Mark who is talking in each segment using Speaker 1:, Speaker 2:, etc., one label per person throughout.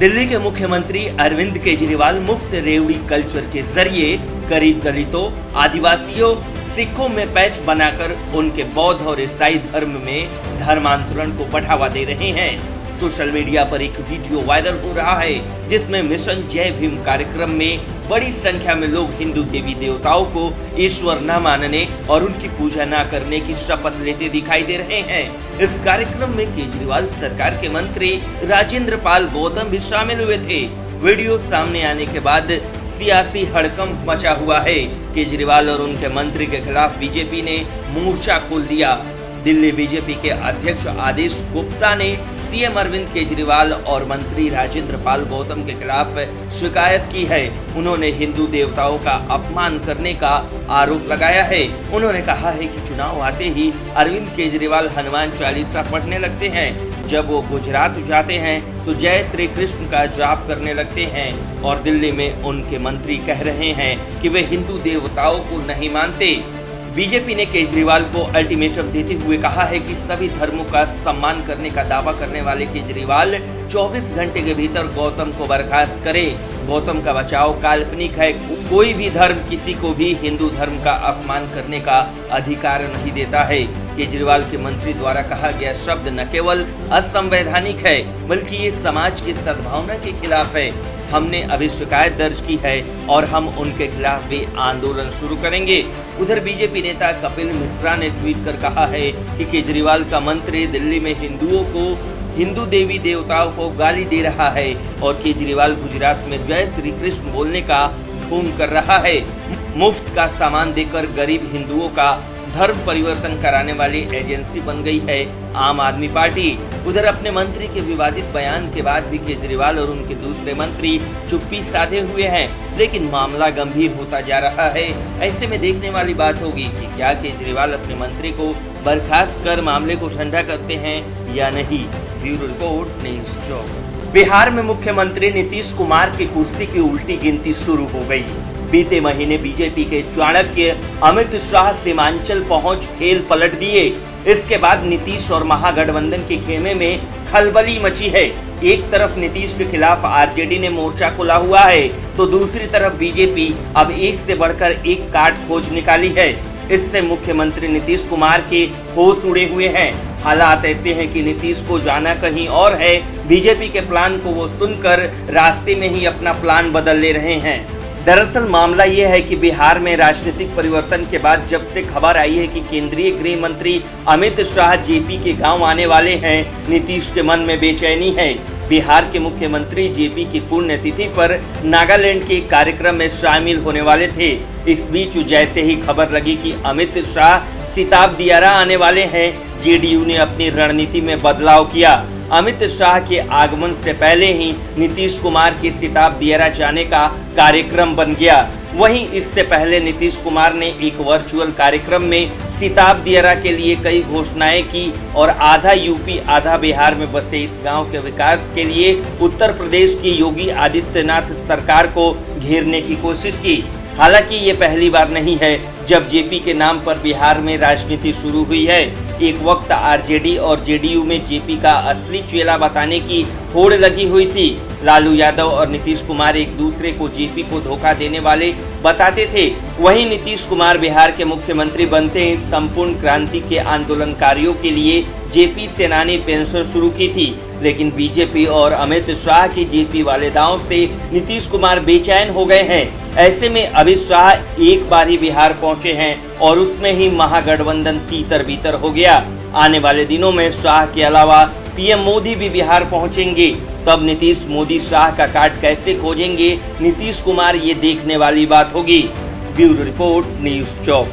Speaker 1: दिल्ली के मुख्यमंत्री अरविंद केजरीवाल मुफ्त रेवड़ी कल्चर के जरिए गरीब दलितों, आदिवासियों, सिखों में पैच बनाकर उनके बौद्ध और ईसाई धर्म में धर्मांतरण को बढ़ावा दे रहे हैं। सोशल मीडिया पर एक वीडियो वायरल हो रहा है जिसमें मिशन जय भीम कार्यक्रम में बड़ी संख्या में लोग हिंदू देवी देवताओं को ईश्वर न मानने और उनकी पूजा न करने की शपथ लेते दिखाई दे रहे हैं। इस कार्यक्रम में केजरीवाल सरकार के मंत्री राजेंद्र पाल गौतम भी शामिल हुए थे। वीडियो सामने आने के बाद सियासी हड़कंप मचा हुआ है। केजरीवाल और उनके मंत्री के खिलाफ बीजेपी ने मोर्चा खोल दिया। दिल्ली बीजेपी के अध्यक्ष आदेश गुप्ता ने सीएम अरविंद केजरीवाल और मंत्री राजेंद्र पाल गौतम के खिलाफ शिकायत की है। उन्होंने हिंदू देवताओं का अपमान करने का आरोप लगाया है। उन्होंने कहा है कि चुनाव आते ही अरविंद केजरीवाल हनुमान चालीसा पढ़ने लगते हैं। जब वो गुजरात जाते हैं तो जय श्री कृष्ण का जाप करने लगते हैं और दिल्ली में उनके मंत्री कह रहे हैं कि वे हिंदू देवताओं को नहीं मानते। बीजेपी ने केजरीवाल को अल्टीमेटम देते हुए कहा है कि सभी धर्मों का सम्मान करने का दावा करने वाले केजरीवाल 24 घंटे के भीतर गौतम को बर्खास्त करे। गौतम का बचाव काल्पनिक है। कोई भी धर्म किसी को भी हिंदू धर्म का अपमान करने का अधिकार नहीं देता है। केजरीवाल के मंत्री द्वारा कहा गया शब्द न केवल असंवैधानिक है बल्कि ये समाज की सद्भावना के खिलाफ है। हमने अभी शिकायत दर्ज की है और हम उनके खिलाफ भी आंदोलन शुरू करेंगे। उधर बीजेपी नेता कपिल मिश्रा ने ट्वीट कर कहा है कि केजरीवाल का मंत्री दिल्ली में हिंदुओं को हिंदू देवी देवताओं को गाली दे रहा है और केजरीवाल गुजरात में जय श्री कृष्ण बोलने का ढोंग कर रहा है। मुफ्त का सामान देकर गरीब हिंदुओं का धर्म परिवर्तन कराने वाली एजेंसी बन गई है आम आदमी पार्टी। उधर अपने मंत्री के विवादित बयान के बाद भी केजरीवाल और उनके दूसरे मंत्री चुप्पी साधे हुए हैं, लेकिन मामला गंभीर होता जा रहा है। ऐसे में देखने वाली बात होगी कि क्या केजरीवाल अपने मंत्री को बर्खास्त कर मामले को ठंडा करते हैं या नहीं। ब्यूरो रिपोर्ट, न्यूज़ चौक। बिहार में मुख्यमंत्री नीतीश कुमार की कुर्सी की उल्टी गिनती शुरू हो गई। बीते महीने बीजेपी के चाणक्य अमित शाह सीमांचल पहुंच खेल पलट दिए। इसके बाद नीतीश और महागठबंधन के खेमे में खलबली मची है। एक तरफ नीतीश के खिलाफ आरजेडी ने मोर्चा खोला हुआ है तो दूसरी तरफ बीजेपी अब एक से बढ़कर एक काट खोज निकाली है। इससे मुख्यमंत्री नीतीश कुमार के होश उड़े हुए हैं। हालात ऐसे हैं कि नीतीश को जाना कहीं और है। बीजेपी के प्लान को वो सुनकर रास्ते में ही अपना प्लान बदल ले रहे हैं। दरअसल मामला ये है कि बिहार में राजनीतिक परिवर्तन के बाद जब से खबर आई है कि केंद्रीय गृह मंत्री अमित शाह जेपी के गांव आने वाले हैं, नीतीश के मन में बेचैनी है। बिहार के मुख्यमंत्री जेपी की पुण्यतिथि पर नागालैंड के कार्यक्रम में शामिल होने वाले थे। इस बीच जैसे ही खबर लगी कि अमित शाह सिताब दियारा आने वाले हैं, जेडीयू ने अपनी रणनीति में बदलाव किया। अमित शाह के आगमन से पहले ही नीतीश कुमार के सिताब दियारा जाने का कार्यक्रम बन गया। वहीं इससे पहले नीतीश कुमार ने एक वर्चुअल कार्यक्रम में सिताब दियारा के लिए कई घोषणाएं की और आधा यूपी आधा बिहार में बसे इस गांव के विकास के लिए उत्तर प्रदेश की योगी आदित्यनाथ सरकार को घेरने की कोशिश की। हालांकि ये पहली बार नहीं है जब जेपी के नाम पर बिहार में राजनीति शुरू हुई है। एक वक्त आरजेडी और जेडीयू में जेपी का असली चेला बताने की होड़ लगी हुई थी। लालू यादव और नीतीश कुमार एक दूसरे को जेपी को धोखा देने वाले बताते थे। वहीं नीतीश कुमार बिहार के मुख्यमंत्री बनते ही संपूर्ण क्रांति के आंदोलनकारियों के लिए जेपी सेनानी पेंशन शुरू की थी, लेकिन बीजेपी और अमित शाह की जेपी वाले दांव से नीतीश कुमार बेचैन हो गए हैं। ऐसे में अमित शाह एक बार ही बिहार पहुंचे हैं और उसमें ही महागठबंधन तीतर बीतर हो गया। आने वाले दिनों में शाह के अलावा पीएम मोदी भी बिहार पहुंचेंगे। तब नीतीश मोदी शाह का काट कैसे खोजेंगे नीतीश कुमार, ये देखने वाली बात होगी। ब्यूरो रिपोर्ट, न्यूज़ चौक।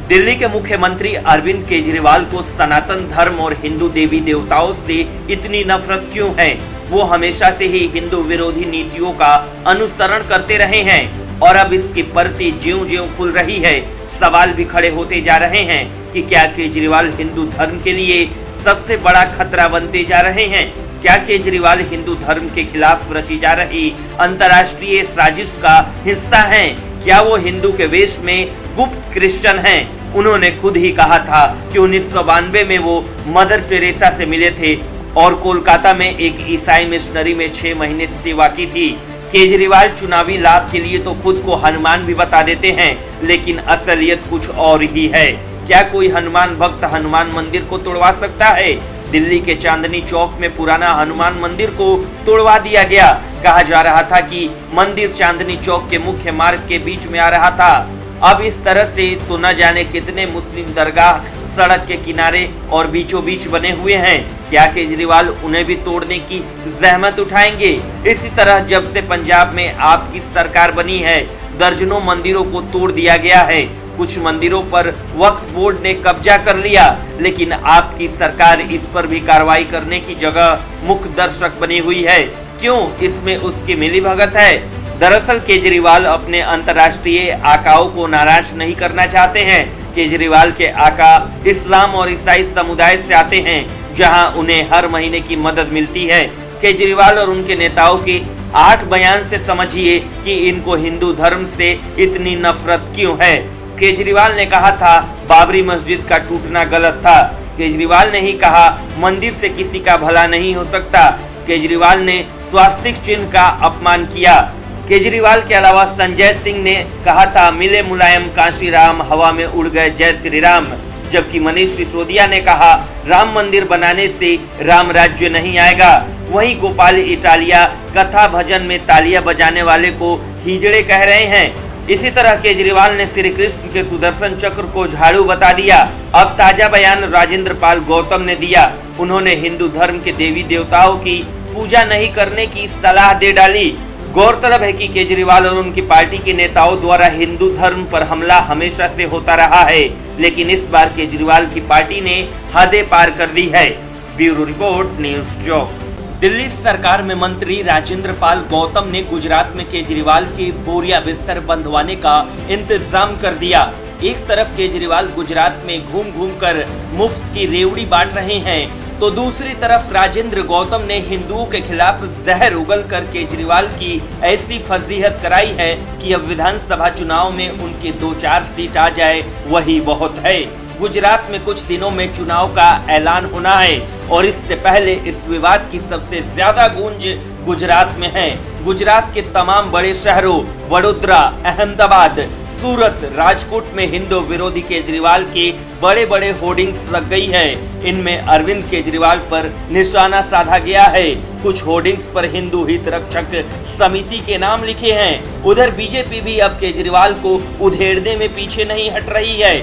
Speaker 1: दिल्ली के मुख्यमंत्री अरविंद केजरीवाल को सनातन धर्म और हिंदू देवी देवताओं से इतनी नफरत क्यों है? वो हमेशा से ही हिंदू विरोधी नीतियों का अनुसरण करते रहे हैं और अब इसकी परतें ज्यों-ज्यों खुल रही है, सवाल भी खड़े होते जा रहे हैं कि क्या केजरीवाल हिंदू धर्म के लिए सबसे बड़ा खतरा बनते जा रहे हैं? क्या केजरीवाल हिंदू धर्म के खिलाफ रची जा रही अंतर्राष्ट्रीय साजिश का हिस्सा हैं? क्या वो हिंदू के वेश में गुप्त क्रिश्चियन हैं? उन्होंने खुद ही कहा था कि 1992 में वो मदर टेरेसा से मिले थे और कोलकाता में एक ईसाई मिशनरी में 6 महीने सेवा की थी। केजरीवाल चुनावी लाभ के लिए तो खुद को हनुमान भी बता देते हैं, लेकिन असलियत कुछ और ही है। क्या कोई हनुमान भक्त हनुमान मंदिर को तोड़वा सकता है? दिल्ली के चांदनी चौक में पुराना हनुमान मंदिर को तोड़वा दिया गया। कहा जा रहा था कि मंदिर चांदनी चौक के मुख्य मार्ग के बीच में आ रहा था। अब इस तरह से तो न जाने कितने मुस्लिम दरगाह सड़क के किनारे और बीचों बीच बने हुए हैं। क्या केजरीवाल उन्हें भी तोड़ने की जहमत उठाएंगे? इसी तरह जब से पंजाब में आपकी सरकार बनी है, दर्जनों मंदिरों को तोड़ दिया गया है। कुछ मंदिरों पर वक्फ बोर्ड ने कब्जा कर लिया, लेकिन आपकी सरकार इस पर भी कार्रवाई करने की जगह मुख्य दर्शक बनी हुई है। क्यों? इसमें उसकी मिलीभगत है। दरअसल केजरीवाल अपने अंतर्राष्ट्रीय आकाओं को नाराज नहीं करना चाहते हैं। केजरीवाल के आका इस्लाम और ईसाई समुदाय से आते हैं, जहां उन्हें हर महीने की मदद मिलती है। केजरीवाल और उनके नेताओं के 8 बयान से समझिए कि इनको हिंदू धर्म से इतनी नफरत क्यों है। केजरीवाल ने कहा था बाबरी मस्जिद का टूटना गलत था। केजरीवाल ने ही कहा मंदिर से किसी का भला नहीं हो सकता। केजरीवाल ने स्वास्तिक चिन्ह का अपमान किया। केजरीवाल के अलावा संजय सिंह ने कहा था मिले मुलायम काशी राम, हवा में उड़ गए जय श्री राम। जबकि मनीष सिसोदिया ने कहा राम मंदिर बनाने से राम राज्य नहीं आएगा। वहीं गोपाल इटालिया कथा भजन में तालियां बजाने वाले को हिजड़े कह रहे हैं। इसी तरह केजरीवाल ने श्री कृष्ण के सुदर्शन चक्र को झाड़ू बता दिया। अब ताजा बयान राजेंद्र पाल गौतम ने दिया। उन्होंने हिंदू धर्म के देवी देवताओं की पूजा नहीं करने की सलाह दे डाली। गौरतलब है कि केजरीवाल और उनकी पार्टी के नेताओं द्वारा हिंदू धर्म पर हमला हमेशा से होता रहा है, लेकिन इस बार केजरीवाल की पार्टी ने हदें पार कर दी है। ब्यूरो रिपोर्ट, न्यूज़ चौक। दिल्ली सरकार में मंत्री राजेंद्र पाल गौतम ने गुजरात में केजरीवाल के बोरिया बिस्तर बंधवाने का इंतजाम कर दिया। एक तरफ केजरीवाल गुजरात में घूम घूम कर मुफ्त की रेवड़ी बांट रहे हैं, तो दूसरी तरफ राजेंद्र गौतम ने हिंदुओं के खिलाफ जहर उगल कर केजरीवाल की ऐसी फजीहत कराई है कि अब विधानसभा चुनाव में उनके 2-4 सीट आ जाए वही बहुत है। गुजरात में कुछ दिनों में चुनाव का ऐलान होना है और इससे पहले इस विवाद की सबसे ज्यादा गूंज गुजरात में है। गुजरात के तमाम बड़े शहरों वडोदरा, अहमदाबाद, सूरत, राजकोट में हिंदू विरोधी केजरीवाल के बड़े बड़े होर्डिंग्स लग गई है। इनमें अरविंद केजरीवाल पर निशाना साधा गया है। कुछ होर्डिंग्स पर हिंदू हित रक्षक समिति के नाम लिखे हैं। उधर बीजेपी भी अब केजरीवाल को उधेड़ने में पीछे नहीं हट रही है।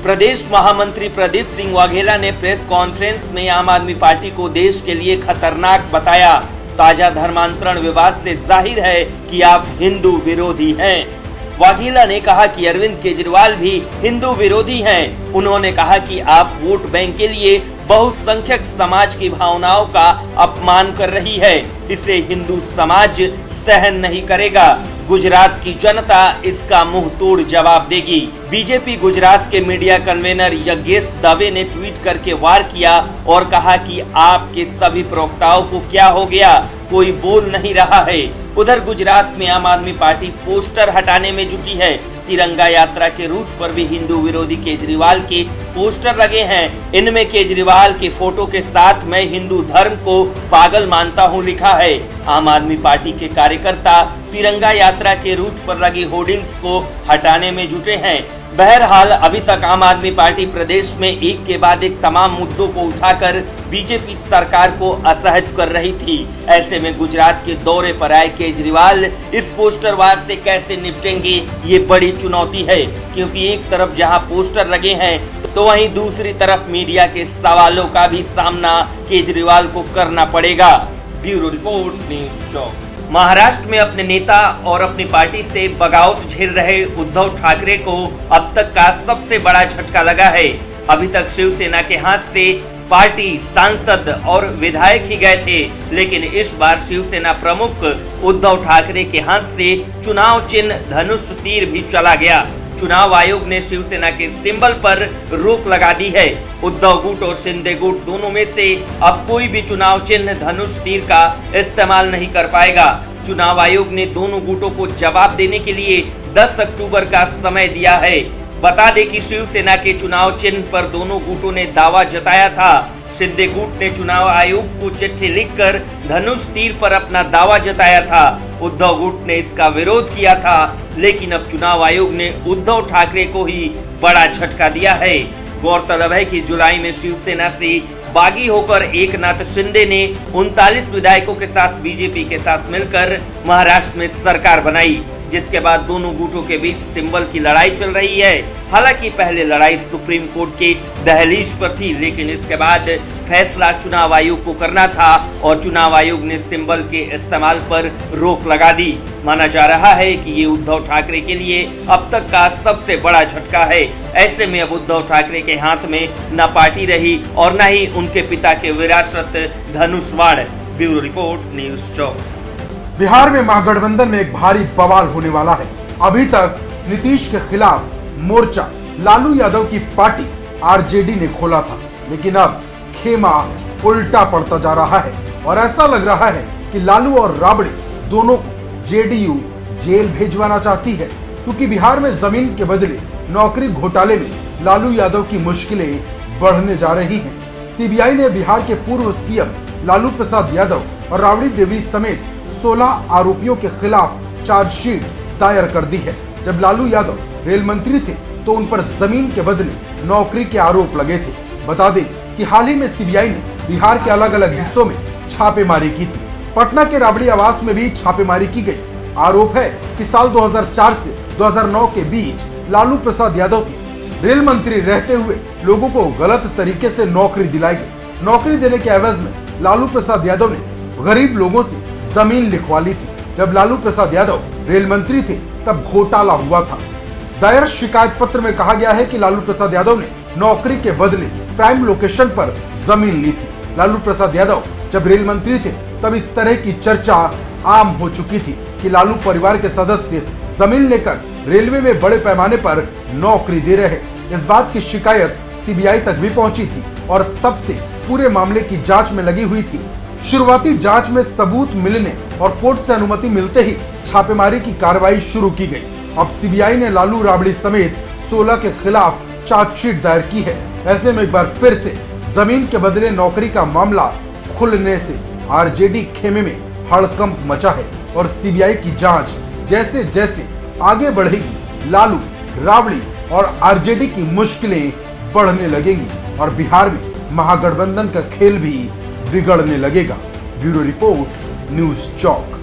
Speaker 1: प्रदेश महामंत्री प्रदीप सिंह वाघेला ने प्रेस कॉन्फ्रेंस में आम आदमी पार्टी को देश के लिए खतरनाक बताया। ताजा धर्मांतरण विवाद से जाहिर है कि आप हिंदू विरोधी हैं। वाघेला ने कहा कि अरविंद केजरीवाल भी हिंदू विरोधी हैं। उन्होंने कहा कि आप वोट बैंक के लिए बहुसंख्यक समाज की भावनाओं का अपमान कर रही है। इसे हिंदू समाज सहन नहीं करेगा। गुजरात की जनता इसका मुंह तोड़ जवाब देगी। बीजेपी गुजरात के मीडिया कन्वेनर यज्ञेश दवे ने ट्वीट करके वार किया और कहा कि आपके सभी प्रवक्ताओं को क्या हो गया, कोई बोल नहीं रहा है। उधर गुजरात में आम आदमी पार्टी पोस्टर हटाने में जुटी है। तिरंगा यात्रा के रूट पर भी हिंदू विरोधी केजरीवाल के पोस्टर लगे हैं। इनमें केजरीवाल के फोटो के साथ मैं हिंदू धर्म को पागल मानता हूं लिखा है। आम आदमी पार्टी के कार्यकर्ता तिरंगा यात्रा के रूट पर लगी होर्डिंग्स को हटाने में जुटे हैं। बहरहाल अभी तक आम आदमी पार्टी प्रदेश में एक के बाद एक तमाम मुद्दों को उठाकर बीजेपी सरकार को असहज कर रही थी। ऐसे में गुजरात के दौरे पर आए केजरीवाल इस पोस्टर वार से कैसे निपटेंगे, ये बड़ी चुनौती है। क्योंकि एक तरफ जहां पोस्टर लगे हैं तो वहीं दूसरी तरफ मीडिया के सवालों का भी सामना केजरीवाल को करना पड़ेगा। ब्यूरो रिपोर्ट, न्यूज़ चौक। महाराष्ट्र में अपने नेता और अपनी पार्टी से बगावत झेल रहे उद्धव ठाकरे को अब तक का सबसे बड़ा झटका लगा है। अभी तक शिवसेना के हाथ से पार्टी, सांसद और विधायक ही गए थे, लेकिन इस बार शिवसेना प्रमुख उद्धव ठाकरे के हाथ से चुनाव चिन्ह धनुष तीर भी चला गया। चुनाव आयोग ने शिवसेना के सिंबल पर रोक लगा दी है। उद्धव गुट और शिंदे गुट दोनों में से अब कोई भी चुनाव चिन्ह धनुष तीर का इस्तेमाल नहीं कर पाएगा। चुनाव आयोग ने दोनों गुटों को जवाब देने के लिए 10 अक्टूबर का समय दिया है। बता दें कि शिवसेना के चुनाव चिन्ह पर दोनों गुटों ने दावा जताया था शिंदे गुट ने चुनाव आयोग को चिट्ठी लिखकर धनुष तीर पर अपना दावा जताया था। उद्धव गुट ने इसका विरोध किया था, लेकिन अब चुनाव आयोग ने उद्धव ठाकरे को ही बड़ा झटका दिया है। गौरतलब है कि जुलाई में शिवसेना से बागी होकर एकनाथ शिंदे ने 39 विधायकों के साथ बीजेपी के साथ मिलकर महाराष्ट्र में सरकार बनाई, जिसके बाद दोनों गुटों के बीच सिंबल की लड़ाई चल रही है। हालांकि पहले लड़ाई सुप्रीम कोर्ट के दहलीज पर थी, लेकिन इसके बाद फैसला चुनाव आयोग को करना था और चुनाव आयोग ने सिंबल के इस्तेमाल पर रोक लगा दी। माना जा रहा है कि ये उद्धव ठाकरे के लिए अब तक का सबसे बड़ा झटका है। ऐसे में अब उद्धव ठाकरे के हाथ में न पार्टी रही और न ही उनके पिता के विरासत धनुष बाण। ब्यूरो रिपोर्ट, न्यूज़ चौक।
Speaker 2: बिहार में महागठबंधन में एक भारी बवाल होने वाला है। अभी तक नीतीश के खिलाफ मोर्चा लालू यादव की पार्टी आरजेडी ने खोला था, लेकिन अब खेमा उल्टा पड़ता जा रहा है और ऐसा लग रहा है कि लालू और राबड़ी दोनों को जेडीयू जेल भेजवाना चाहती है, क्योंकि बिहार में जमीन के बदले नौकरी घोटाले में लालू यादव की मुश्किलें बढ़ने जा रही हैं। सीबीआई ने बिहार के पूर्व सीएम लालू प्रसाद यादव और राबड़ी देवी समेत 16 आरोपियों के खिलाफ चार्जशीट दायर कर दी है। जब लालू यादव रेल मंत्री थे तो उन पर जमीन के बदले नौकरी के आरोप लगे थे। बता दें कि हाल ही में सीबीआई ने बिहार के अलग अलग हिस्सों में छापेमारी की थी। पटना के राबड़ी आवास में भी छापेमारी की गई। आरोप है कि साल 2004 से 2009 के बीच लालू प्रसाद यादव के रेल मंत्री रहते हुए लोगों को गलत तरीके से नौकरी दिलाई गई। नौकरी देने के एवज में लालू प्रसाद यादव ने गरीब लोगों से जमीन लिखवा ली थी। जब लालू प्रसाद यादव रेल मंत्री थे तब घोटाला हुआ था। दायर शिकायत पत्र में कहा गया है कि लालू प्रसाद यादव ने नौकरी के बदले प्राइम लोकेशन पर जमीन ली थी। लालू प्रसाद यादव जब रेल मंत्री थे तब इस तरह की चर्चा आम हो चुकी थी कि लालू परिवार के सदस्य जमीन लेकर रेलवे में बड़े पैमाने पर नौकरी दे रहे। इस बात की शिकायत सीबीआई तक भी पहुंची थी और तब से पूरे मामले की जांच में लगी हुई थी। शुरुआती जांच में सबूत मिलने और कोर्ट से अनुमति मिलते ही छापेमारी की कार्रवाई शुरू की गई। अब सीबीआई ने लालू राबड़ी समेत 16 के खिलाफ चार्जशीट दायर की है। ऐसे में एक बार फिर से जमीन के बदले नौकरी का मामला खुलने से आरजेडी खेमे में हड़कंप मचा है और सीबीआई की जांच जैसे जैसे आगे बढ़ेगी, लालू राबड़ी और आरजेडी की मुश्किलें बढ़ने लगेंगी और बिहार में महागठबंधन का खेल भी बिगड़ने लगेगा। ब्यूरो रिपोर्ट, न्यूज़ चौक।